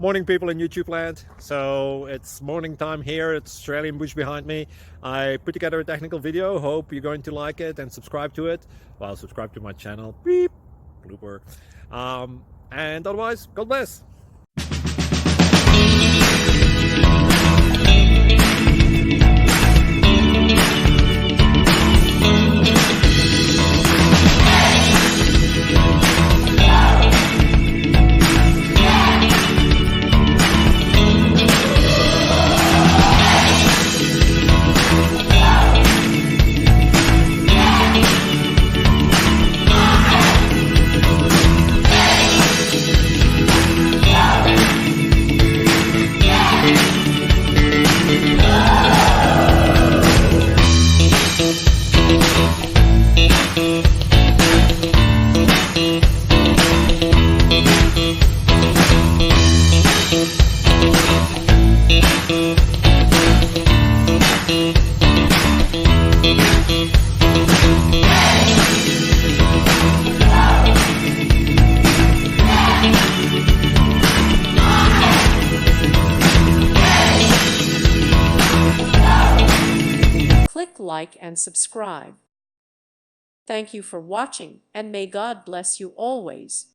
Morning people in YouTube land. So it's morning time here. It's Australian bush behind me. I put together a technical video. Hope you're going to like it and subscribe to it. Well, subscribe to my channel. Beep. Blooper. And otherwise, God bless. Click like and subscribe. Thank you for watching, and may God bless you always.